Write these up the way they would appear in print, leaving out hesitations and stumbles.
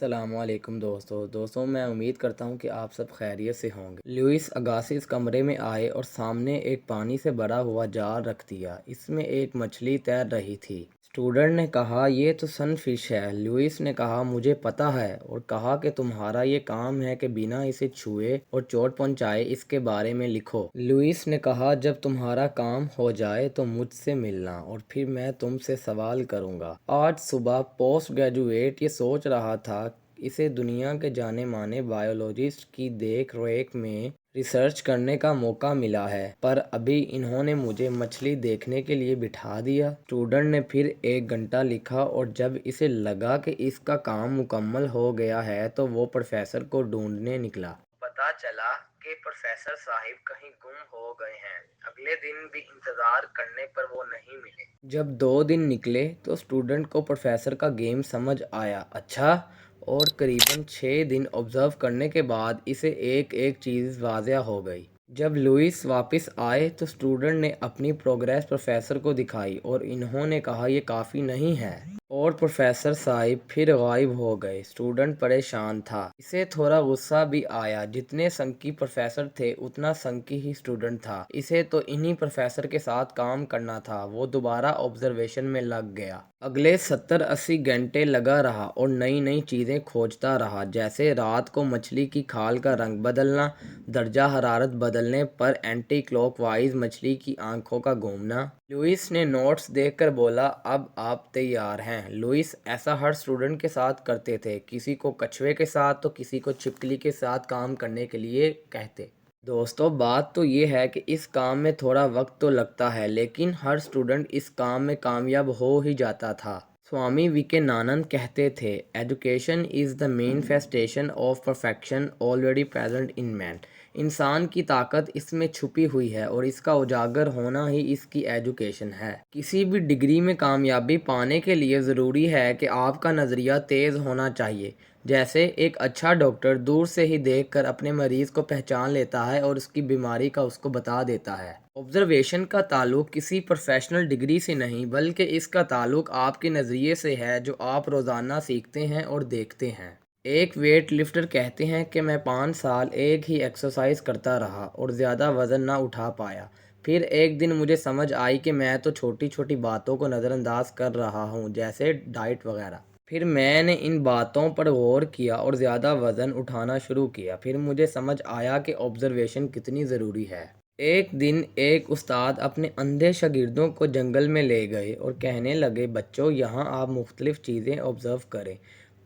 السلام علیکم دوستوں میں امید کرتا ہوں کہ آپ سب خیریت سے ہوں گے۔ لوئس اگاسس کمرے میں آئے اور سامنے ایک پانی سے بھرا ہوا جار رکھ دیا۔ اس میں ایک مچھلی تیر رہی تھی۔ اسٹوڈنٹ نے کہا یہ تو سن فش ہے۔ لوئس نے کہا مجھے پتہ ہے، اور کہا کہ تمہارا یہ کام ہے کہ بنا اسے چھوئے اور چوٹ پہنچائے اس کے بارے میں لکھو۔ لوئس نے کہا جب تمہارا کام ہو جائے تو مجھ سے ملنا اور پھر میں تم سے سوال کروں گا۔ آج صبح پوسٹ گریجویٹ یہ سوچ رہا تھا اسے دنیا کے جانے مانے بائیولوجسٹ کی دیکھ ریکھ میں ریسرچ کرنے کا موقع ملا ہے، پر ابھی انہوں نے مجھے مچھلی دیکھنے کے لیے بٹھا دیا۔ اسٹوڈنٹ نے پھر 1 گھنٹہ لکھا اور جب اسے لگا کہ اس کا کام مکمل ہو گیا ہے تو وہ پروفیسر کو ڈھونڈنے نکلا۔ پتہ چلا کہ پروفیسر صاحب کہیں گم ہو گئے ہیں۔ اگلے دن بھی انتظار کرنے پر وہ نہیں ملے۔ جب 2 دن نکلے تو اسٹوڈنٹ کو پروفیسر کا گیم سمجھ آیا۔ اچھا، اور قریباً 6 دن آبزرو کرنے کے بعد اسے ایک ایک چیز واضح ہو گئی۔ جب لوئس واپس آئے تو اسٹوڈنٹ نے اپنی پروگریس پروفیسر کو دکھائی اور انہوں نے کہا یہ کافی نہیں ہے، اور پروفیسر صاحب پھر غائب ہو گئے۔ اسٹوڈنٹ پریشان تھا، اسے تھوڑا غصہ بھی آیا۔ جتنے سنکی پروفیسر تھے اتنا سنکی ہی اسٹوڈنٹ تھا۔ اسے تو انہی پروفیسر کے ساتھ کام کرنا تھا۔ وہ دوبارہ آبزرویشن میں لگ گیا۔ اگلے 70-80 گھنٹے لگا رہا اور نئی نئی چیزیں کھوجتا رہا، جیسے رات کو مچھلی کی کھال کا رنگ بدلنا، درجہ حرارت بدلنے پر اینٹی کلاک وائز مچھلی کی آنکھوں کا گھومنا۔ لوئس نے نوٹس دیکھ کر بولا اب آپ تیار ہیں۔ لوئس ایسا ہر اسٹوڈنٹ کے ساتھ کرتے تھے، کسی کو کچھوے کے ساتھ تو کسی کو چھپکلی کے ساتھ کام کرنے کے لیے کہتے۔ دوستو بات تو یہ ہے کہ اس کام میں تھوڑا وقت تو لگتا ہے، لیکن ہر اسٹوڈنٹ اس کام میں کامیاب ہو ہی جاتا تھا۔ سوامی وویکانند کہتے تھے education is the manifestation of perfection already present in man۔ انسان کی طاقت اس میں چھپی ہوئی ہے اور اس کا اجاگر ہونا ہی اس کی ایجوکیشن ہے۔ کسی بھی ڈگری میں کامیابی پانے کے لیے ضروری ہے کہ آپ کا نظریہ تیز ہونا چاہیے۔ جیسے ایک اچھا ڈاکٹر دور سے ہی دیکھ کر اپنے مریض کو پہچان لیتا ہے اور اس کی بیماری کا اس کو بتا دیتا ہے۔ آبزرویشن کا تعلق کسی پروفیشنل ڈگری سے نہیں، بلکہ اس کا تعلق آپ کے نظریے سے ہے جو آپ روزانہ سیکھتے ہیں اور دیکھتے ہیں۔ ایک ویٹ لفٹر کہتے ہیں کہ میں 5 سال ایک ہی ایکسرسائز کرتا رہا اور زیادہ وزن نہ اٹھا پایا۔ پھر ایک دن مجھے سمجھ آئی کہ میں تو چھوٹی چھوٹی باتوں کو نظر انداز کر رہا ہوں، جیسے ڈائٹ وغیرہ۔ پھر میں نے ان باتوں پر غور کیا اور زیادہ وزن اٹھانا شروع کیا۔ پھر مجھے سمجھ آیا کہ آبزرویشن کتنی ضروری ہے۔ ایک دن ایک استاد اپنے اندھے شاگردوں کو جنگل میں لے گئے اور کہنے لگے بچوں یہاں آپ مختلف چیزیں آبزرو کریں۔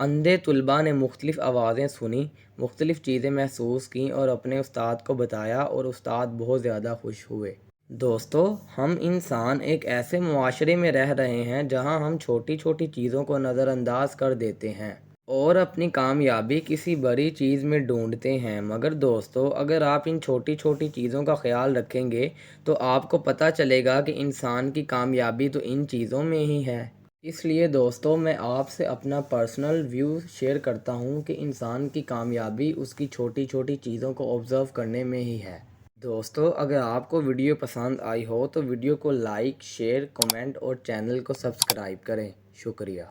اندھے طلباء نے مختلف آوازیں سنی، مختلف چیزیں محسوس کیں اور اپنے استاد کو بتایا، اور استاد بہت زیادہ خوش ہوئے۔ دوستو ہم انسان ایک ایسے معاشرے میں رہ رہے ہیں جہاں ہم چھوٹی چھوٹی چیزوں کو نظر انداز کر دیتے ہیں اور اپنی کامیابی کسی بڑی چیز میں ڈھونڈتے ہیں، مگر دوستو اگر آپ ان چھوٹی چھوٹی چیزوں کا خیال رکھیں گے تو آپ کو پتہ چلے گا کہ انسان کی کامیابی تو ان چیزوں میں ہی ہے۔ اس لیے دوستو میں آپ سے اپنا پرسنل ویو شیئر کرتا ہوں کہ انسان کی کامیابی اس کی چھوٹی چھوٹی چیزوں کو آبزرو کرنے میں ہی ہے۔ دوستو اگر آپ کو ویڈیو پسند آئی ہو تو ویڈیو کو لائک، شیئر، کمنٹ اور چینل کو سبسکرائب کریں۔ شکریہ۔